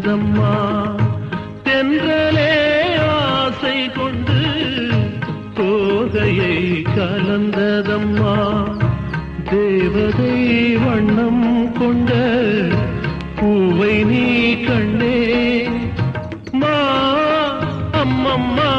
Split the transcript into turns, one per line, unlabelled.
வந்ததம்மா தென்றலே ஆசை கொண்டு தோகையை கலந்ததம்மா தேவதை வண்ணம் கொண்ட பூவை நீ கண்டே மா அம்மம்மா